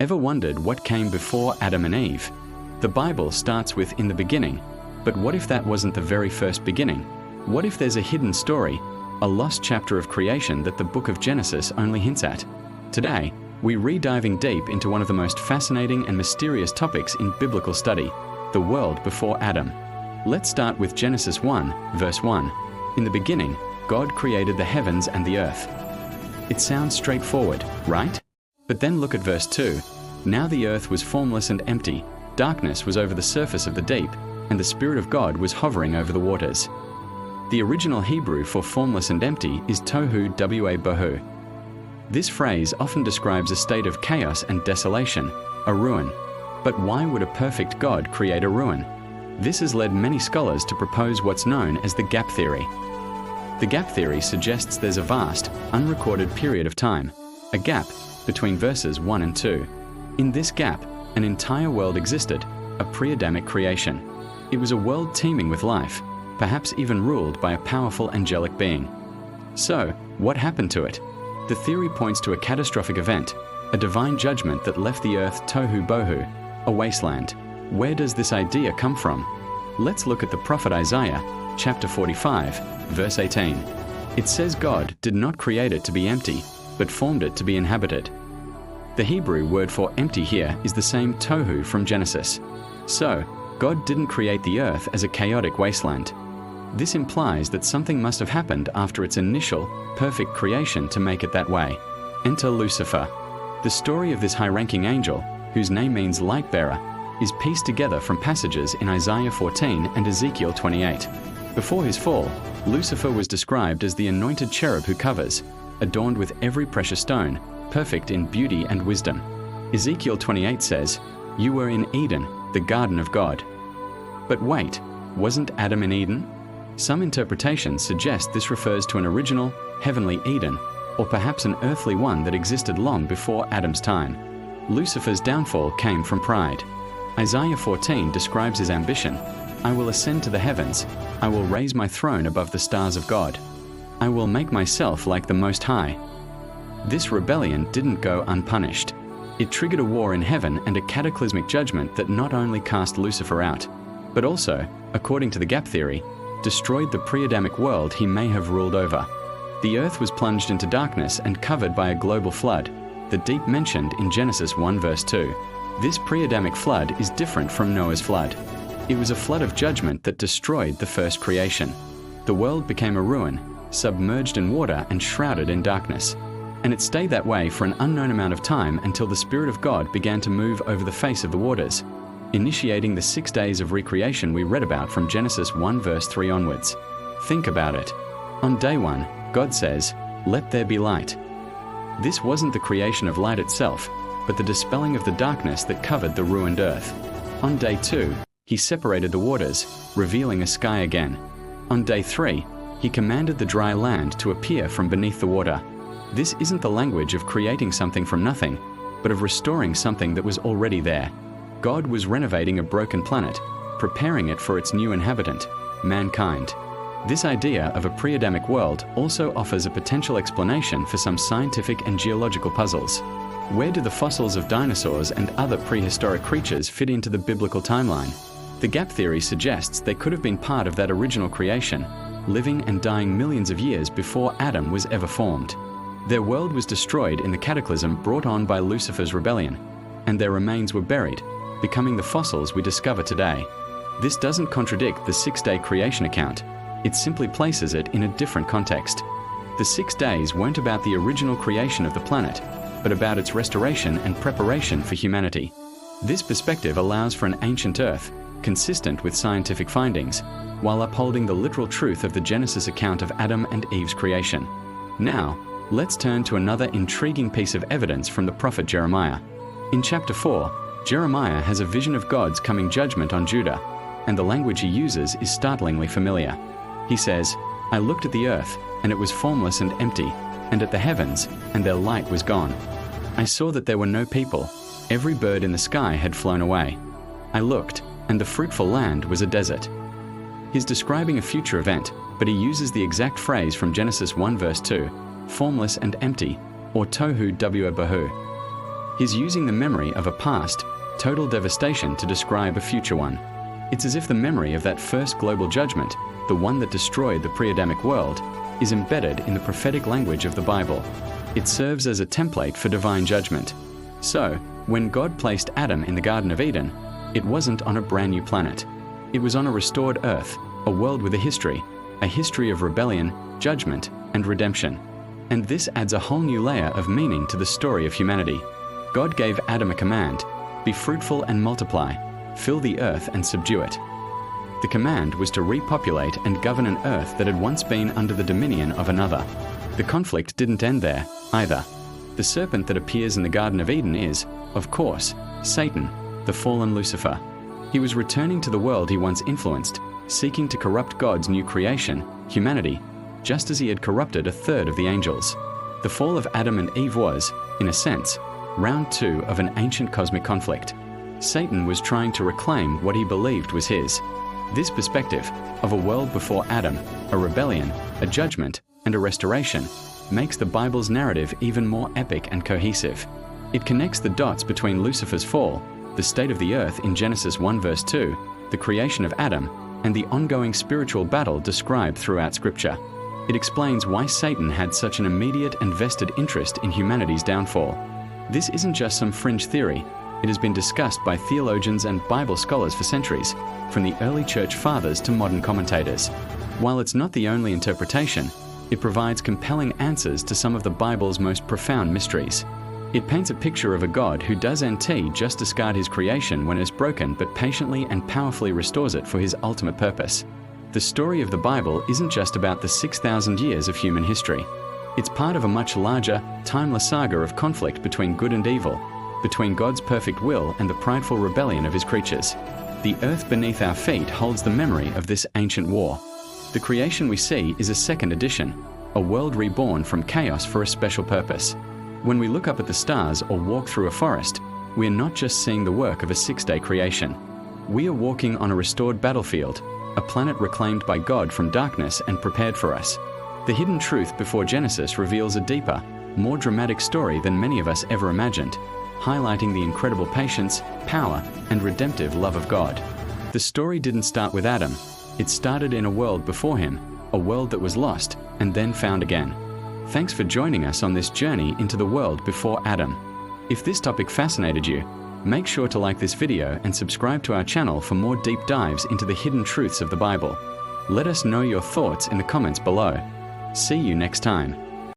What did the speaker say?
Ever wondered what came before Adam and Eve? The Bible starts with "in the beginning," but what if that wasn't the very first beginning? What if there's a hidden story, a lost chapter of creation that the book of Genesis only hints at? Today, we re-diving deep into one of the most fascinating and mysterious topics in biblical study, the world before Adam. Let's start with Genesis 1, verse 1. In the beginning, God created the heavens and the earth. It sounds straightforward, right? But then look at verse 2. Now the earth was formless and empty, darkness was over the surface of the deep, and the Spirit of God was hovering over the waters. The original Hebrew for formless and empty is tohu wa bohu. This phrase often describes a state of chaos and desolation, a ruin. But why would a perfect God create a ruin? This has led many scholars to propose what's known as the gap theory. The gap theory suggests there's a vast, unrecorded period of time, a gap between verses 1 and 2. In this gap, an entire world existed, a pre-Adamic creation. It was a world teeming with life, perhaps even ruled by a powerful angelic being. So, what happened to it? The theory points to a catastrophic event, a divine judgment that left the earth tohu bohu, a wasteland. Where does this idea come from? Let's look at the prophet Isaiah, chapter 45, verse 18. It says God did not create it to be empty, but formed it to be inhabited. The Hebrew word for empty here is the same tohu from Genesis. So, God didn't create the earth as a chaotic wasteland. This implies that something must have happened after its initial, perfect creation to make it that way. Enter Lucifer. The story of this high-ranking angel, whose name means light-bearer, is pieced together from passages in Isaiah 14 and Ezekiel 28. Before his fall, Lucifer was described as the anointed cherub who covers, adorned with every precious stone, perfect in beauty and wisdom. Ezekiel 28 says, "You were in Eden, the garden of God." But wait, wasn't Adam in Eden? Some interpretations suggest this refers to an original, heavenly Eden, or perhaps an earthly one that existed long before Adam's time. Lucifer's downfall came from pride. Isaiah 14 describes his ambition. "I will ascend to the heavens. I will raise my throne above the stars of God. I will make myself like the Most High." This rebellion didn't go unpunished. It triggered a war in heaven and a cataclysmic judgment that not only cast Lucifer out, but also, according to the gap theory, destroyed the pre-Adamic world he may have ruled over. The earth was plunged into darkness and covered by a global flood, the deep mentioned in Genesis 1 verse 2. This pre-Adamic flood is different from Noah's flood. It was a flood of judgment that destroyed the first creation. The world became a ruin, submerged in water and shrouded in darkness. And it stayed that way for an unknown amount of time until the Spirit of God began to move over the face of the waters, initiating the 6 days of recreation we read about from Genesis 1 verse 3 onwards. Think about it. On day 1, God says, "Let there be light." This wasn't the creation of light itself, but the dispelling of the darkness that covered the ruined earth. On day 2, he separated the waters, revealing a sky again. On day 3, he commanded the dry land to appear from beneath the water. This isn't the language of creating something from nothing, but of restoring something that was already there. God was renovating a broken planet, preparing it for its new inhabitant, mankind. This idea of a pre-Adamic world also offers a potential explanation for some scientific and geological puzzles. Where do the fossils of dinosaurs and other prehistoric creatures fit into the biblical timeline? The gap theory suggests they could have been part of that original creation, living and dying millions of years before Adam was ever formed. Their world was destroyed in the cataclysm brought on by Lucifer's rebellion, and their remains were buried, becoming the fossils we discover today. This doesn't contradict the 6-day creation account. It simply places it in a different context. The 6 days weren't about the original creation of the planet, but about its restoration and preparation for humanity. This perspective allows for an ancient Earth, consistent with scientific findings, while upholding the literal truth of the Genesis account of Adam and Eve's creation. Now, let's turn to another intriguing piece of evidence from the prophet Jeremiah. In chapter 4, Jeremiah has a vision of God's coming judgment on Judah, and the language he uses is startlingly familiar. He says, "I looked at the earth, and it was formless and empty, and at the heavens, and their light was gone. I saw that there were no people. Every bird in the sky had flown away. I looked, and the fruitful land was a desert." He's describing a future event, but he uses the exact phrase from Genesis 1 verse 2, formless and empty, or tohu wa bohu. He's using the memory of a past, total devastation to describe a future one. It's as if the memory of that first global judgment, the one that destroyed the pre-Adamic world, is embedded in the prophetic language of the Bible. It serves as a template for divine judgment. So, when God placed Adam in the Garden of Eden, it wasn't on a brand new planet. It was on a restored earth, a world with a history of rebellion, judgment, and redemption. And this adds a whole new layer of meaning to the story of humanity. God gave Adam a command: be fruitful and multiply, fill the earth and subdue it. The command was to repopulate and govern an earth that had once been under the dominion of another. The conflict didn't end there, either. The serpent that appears in the Garden of Eden is, of course, Satan, the fallen Lucifer. He was returning to the world he once influenced, seeking to corrupt God's new creation, humanity, just as he had corrupted a third of the angels. The fall of Adam and Eve was, in a sense, round 2 of an ancient cosmic conflict. Satan was trying to reclaim what he believed was his. This perspective of a world before Adam, a rebellion, a judgment, and a restoration makes the Bible's narrative even more epic and cohesive. It connects the dots between Lucifer's fall, the state of the earth in Genesis 1 verse 2, the creation of Adam, and the ongoing spiritual battle described throughout Scripture. It explains why Satan had such an immediate and vested interest in humanity's downfall. This isn't just some fringe theory. It has been discussed by theologians and Bible scholars for centuries, from the early church fathers to modern commentators. While it's not the only interpretation, it provides compelling answers to some of the Bible's most profound mysteries. It paints a picture of a God who doesn't just discard his creation when it's broken, but patiently and powerfully restores it for his ultimate purpose. The story of the Bible isn't just about the 6,000 years of human history. It's part of a much larger, timeless saga of conflict between good and evil, between God's perfect will and the prideful rebellion of his creatures. The earth beneath our feet holds the memory of this ancient war. The creation we see is a second edition, a world reborn from chaos for a special purpose. When we look up at the stars or walk through a forest, we are not just seeing the work of a 6-day creation. We are walking on a restored battlefield, a planet reclaimed by God from darkness and prepared for us. The hidden truth before Genesis reveals a deeper, more dramatic story than many of us ever imagined, highlighting the incredible patience, power, and redemptive love of God. The story didn't start with Adam. It started in a world before him, a world that was lost and then found again. Thanks for joining us on this journey into the world before Adam. If this topic fascinated you, make sure to like this video and subscribe to our channel for more deep dives into the hidden truths of the Bible. Let us know your thoughts in the comments below. See you next time.